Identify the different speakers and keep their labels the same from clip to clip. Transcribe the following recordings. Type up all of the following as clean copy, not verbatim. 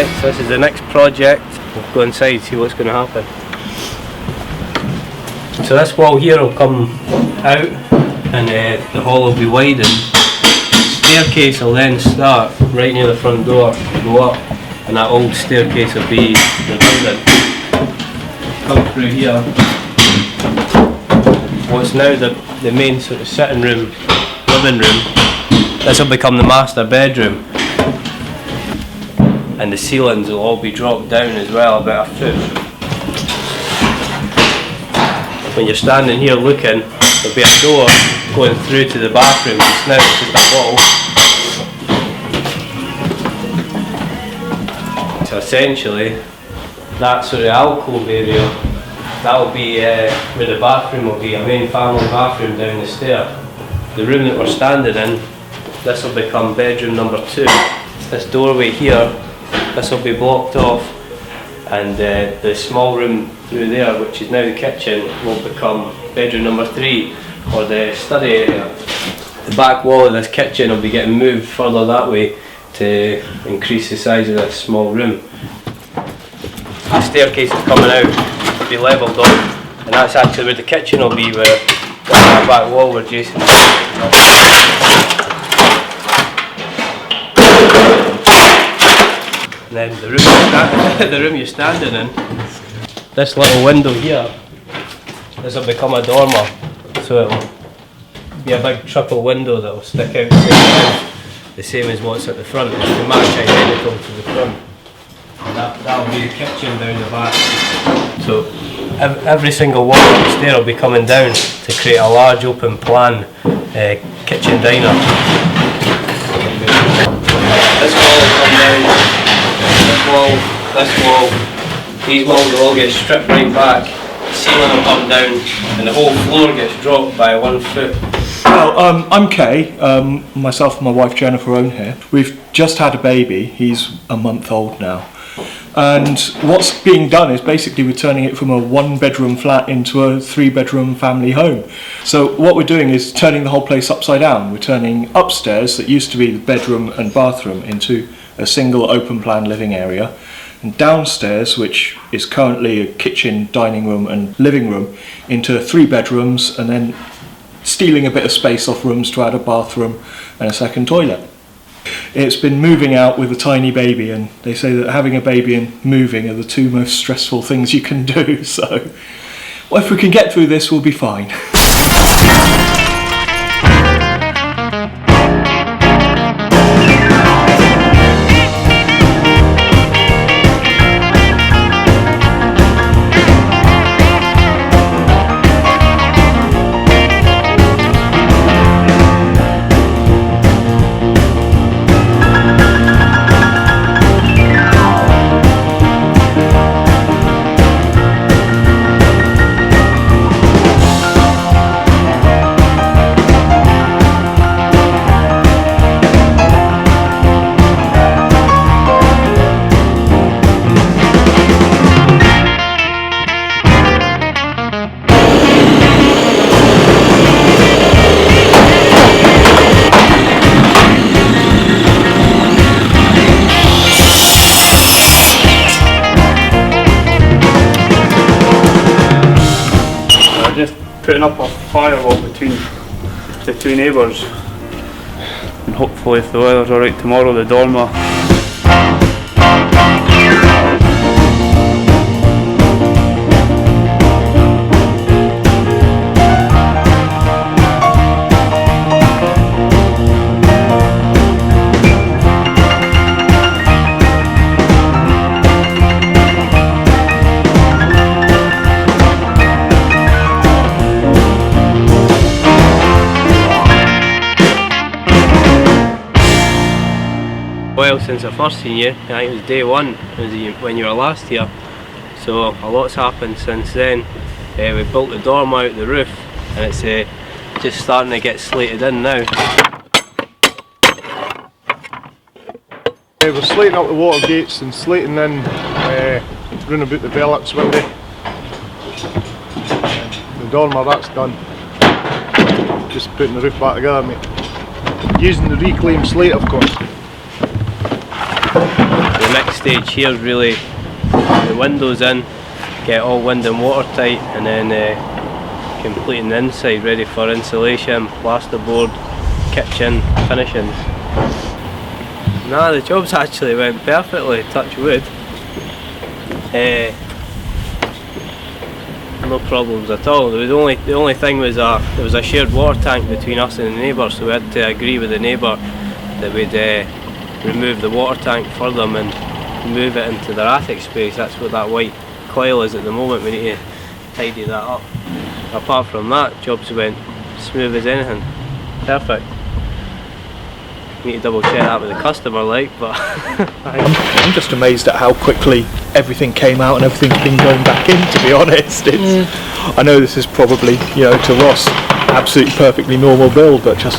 Speaker 1: Right, so this is the next project. We'll go inside and see what's going to happen. So this wall here will come out and the hall will be widened. The staircase will then start right near the front door, go up, and that old staircase will be redundant. Come through here. What's now the main sort of sitting room, living room, this will become the master bedroom. And the ceilings will all be dropped down as well, about a foot. When you're standing here looking, there'll be a door going through to the bathroom. Just now it's just a wall. So essentially, that sort of alcove area, that'll be where the bathroom will be, a main family bathroom down the stair. The room that we're standing in, this will become bedroom number 2. This doorway here, this will be blocked off, and the small room through there, which is now the kitchen, will become bedroom number 3, or the study area. The back wall of this kitchen will be getting moved further that way to increase the size of this small room. The staircase is coming out, will be levelled off, and that's actually where the kitchen will be, where that back wall where Jason. And then the room you're standing in, this little window here, this will become a dormer, so it'll be a big triple window that will stick out the same as what's at the front. It's to match identical to the front. And that'll be the kitchen down the back. So every single wall upstairs will be coming down to create a large open plan kitchen diner. This wall will come down. This wall, these walls will all get stripped right back, the ceiling will come down, and the whole floor gets dropped by 1 foot.
Speaker 2: Well, I'm Kay, myself and my wife Jennifer own here. We've just had a baby, he's a month old now. And what's being done is basically we're turning it from a 1-bedroom flat into a 3-bedroom family home. So what we're doing is turning the whole place upside down. We're turning upstairs, that used to be the bedroom and bathroom, into a single open plan living area, and downstairs, which is currently a kitchen, dining room and living room, into 3 bedrooms, and then stealing a bit of space off rooms to add a bathroom and a second toilet. It's been moving out with a tiny baby, and they say that having a baby and moving are the 2 most stressful things you can do, so well, if we can get through this, we'll be fine.
Speaker 3: Putting up a firewall between the 2 neighbours, and hopefully if the weather's alright tomorrow, the dormer.
Speaker 1: Well, since I first seen you, I think it was day 1, it was when you were last here, so a lot's happened since then. We built the dormer out the roof, and it's just starting to get slated in now.
Speaker 4: We're slating up the water gates and slating in round about the Velux window. The dormer, that's done. Just putting the roof back together, mate. Using the reclaimed slate, of course.
Speaker 1: The next stage here is really the windows in, get all wind and watertight, and then completing the inside ready for insulation, plasterboard, kitchen, finishings. Nah, the job's actually went perfectly, touch wood. No problems at all. The only thing was there was a shared water tank between us and the neighbour, so we had to agree with the neighbour that we'd remove the water tank for them and move it into their attic space. That's what that white coil is at the moment. We need to tidy that up. Apart from that, jobs went smooth as anything. Perfect. Need to double check that with the customer, like, but
Speaker 2: I'm just amazed at how quickly everything came out and everything's been going back in, to be honest. I know this is probably, you know, to Ross, absolutely perfectly normal build, but just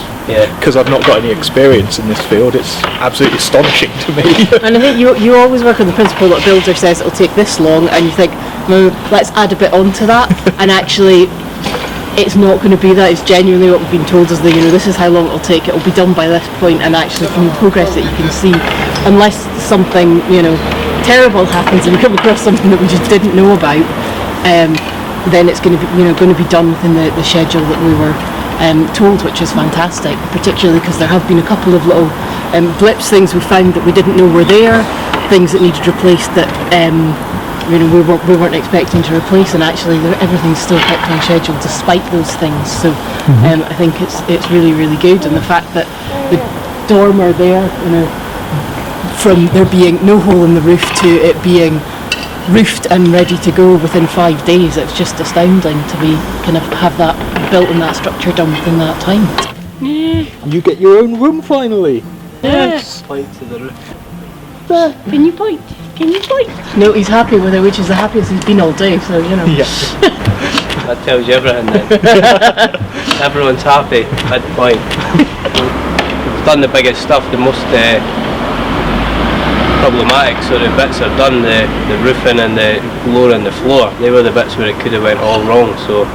Speaker 2: because I've not got any experience in this field, it's absolutely astonishing to me.
Speaker 5: And I think you always work on the principle that a builder says it'll take this long, and you think, no, let's add a bit onto that, and actually it's not going to be that. It's genuinely what we've been told is that, you know, this is how long it'll take, it'll be done by this point, and actually from the progress that you can see, unless something, you know, terrible happens and we come across something that we just didn't know about, then it's going to be, you know, going to be done within the schedule that we were told, which is fantastic, particularly because there have been a couple of little blips, things we found that we didn't know were there, things that needed replaced that you know, we weren't expecting to replace, and actually everything's still kept on schedule despite those things. So I think it's really, really good, and the fact that the dormer there, you know, from there being no hole in the roof to it being roofed and ready to go within 5 days, it's just astounding to be kind of have that built and that structure done within that time.
Speaker 2: You get your own room finally.
Speaker 5: Yes.
Speaker 1: point to the roof.
Speaker 5: Can you point? Can you point? No, he's happy with it, which is the happiest he's been all day, so, you know.
Speaker 2: Yeah.
Speaker 1: That tells you everything then. Everyone's happy, at point. We've done the biggest stuff, the most problematic sort of bits are done, the roofing and the floor and the floor. They were the bits where it could have went all wrong, so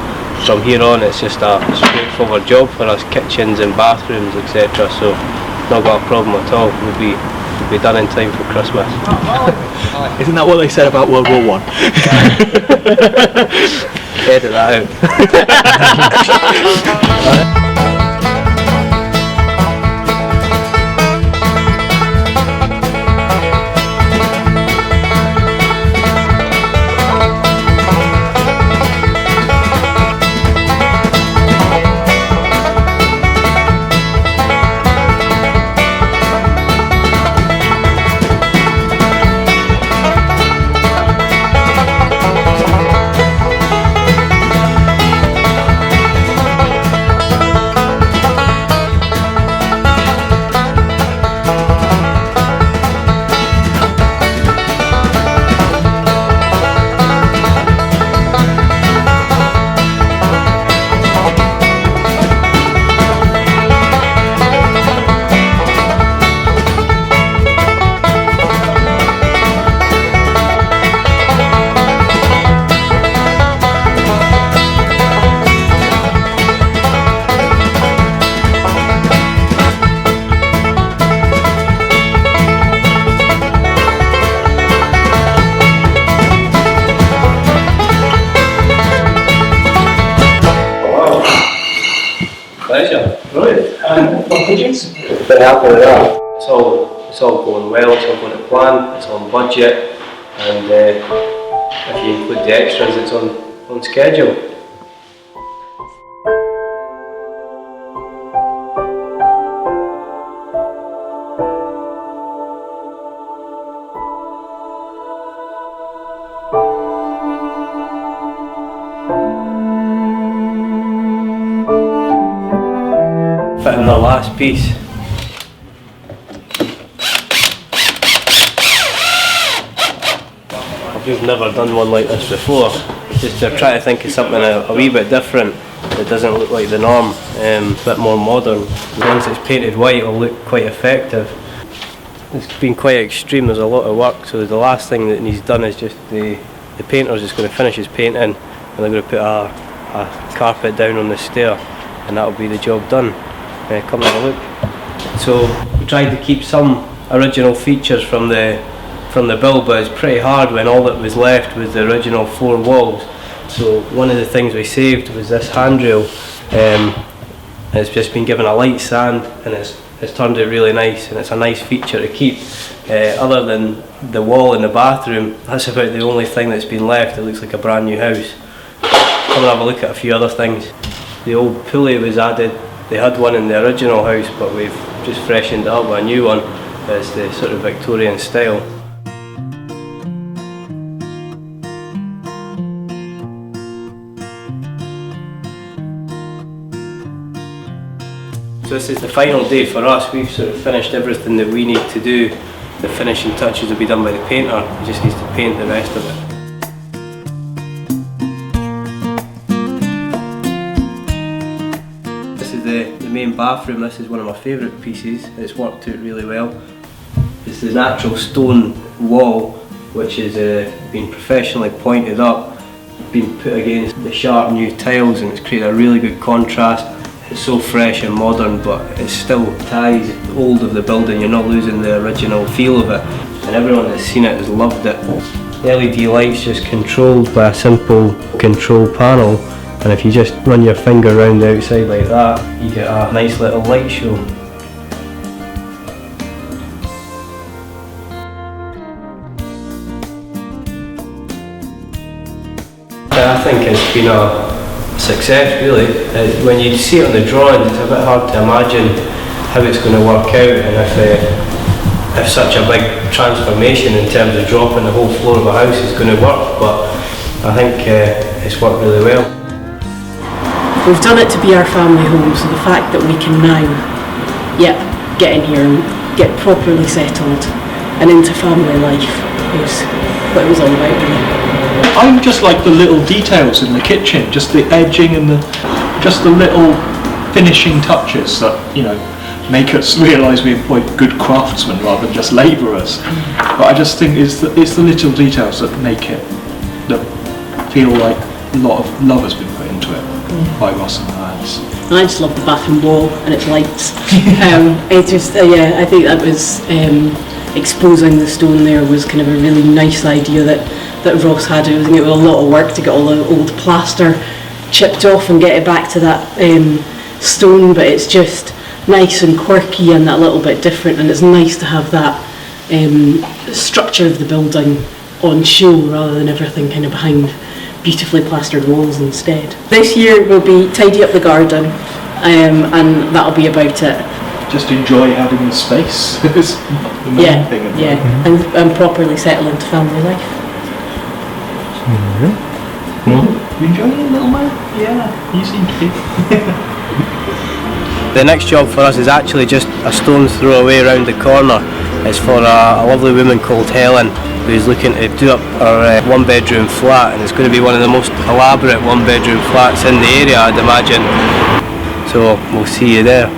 Speaker 1: from here on it's just a straightforward job for us, kitchens and bathrooms, etc. So not got a problem at all. We'll be done in time for Christmas.
Speaker 2: Isn't that what they said about World War One?
Speaker 1: Edit that out. Pleasure. Brilliant. Been happy with that. It's all going well, it's all going to plan, it's on budget, and if you include the extras, it's on schedule. Fitting the last piece. We've never done one like this before. Just to try to think of something a wee bit different that doesn't look like the norm, a bit more modern. Once it's painted white, it'll look quite effective. It's been quite extreme, there's a lot of work, so the last thing that he's done is just the painter's just going to finish his painting and they're going to put a carpet down on the stair and that'll be the job done. Come and have a look. So we tried to keep some original features from the from the build, but it's pretty hard when all that was left was the original 4 walls. So one of the things we saved was this handrail. It's just been given a light sand, and it's turned out really nice, and it's a nice feature to keep. Other than the wall in the bathroom, that's about the only thing that's been left. It looks like a brand new house. Come and have a look at a few other things. The old pulley was added. They had one in the original house, but we've just freshened it up with a new one. It's the sort of Victorian style. So this is the final day for us. We've sort of finished everything that we need to do. The finishing touches will be done by the painter. He just needs to paint the rest of it. This is the main bathroom. This is one of my favourite pieces. It's worked out really well. It's the natural stone wall, which has been professionally pointed up, been put against the sharp new tiles, and it's created a really good contrast. It's so fresh and modern, but it still ties the old of the building. You're not losing the original feel of it, and everyone that's seen it has loved it. The LED light's just controlled by a simple control panel, and if you just run your finger around the outside like that, you get a nice little light show. I think it's been a success, really. When you see it on the drawings, it's a bit hard to imagine how it's going to work out, and if such a big transformation in terms of dropping the whole floor of a house is going to work, but I think it's worked really well.
Speaker 5: We've done it to be our family home, so the fact that we can now, get in here and get properly settled and into family life is what it was all about, really.
Speaker 2: I just like the little details in the kitchen, just the edging and just the little finishing touches that, you know, make us realise we employ good craftsmen rather than just labourers. But I just think it's the little details that make it, that feel like a lot of love has been put into it by Ross and the lads.
Speaker 5: And I just love the bathroom wall and its lights. It just, I think that was exposing the stone there was kind of a really nice idea that Ross had. I think it was a lot of work to get all the old plaster chipped off and get it back to that stone, but it's just nice and quirky and that little bit different, and it's nice to have that structure of the building on show rather than everything kind of behind beautifully plastered walls instead. This year we'll be tidy up the garden, and that'll be about it.
Speaker 2: Just enjoy having the space. It's the main thing.
Speaker 5: And properly settle into family life.
Speaker 2: You enjoying it, little man? Yeah, you seem to be.
Speaker 1: The next job for us is actually just a stone's throw away around the corner. It's for a lovely woman called Helen, who's looking to do up her 1-bedroom flat, and it's going to be one of the most elaborate 1-bedroom flats in the area, I'd imagine. So we'll see you there.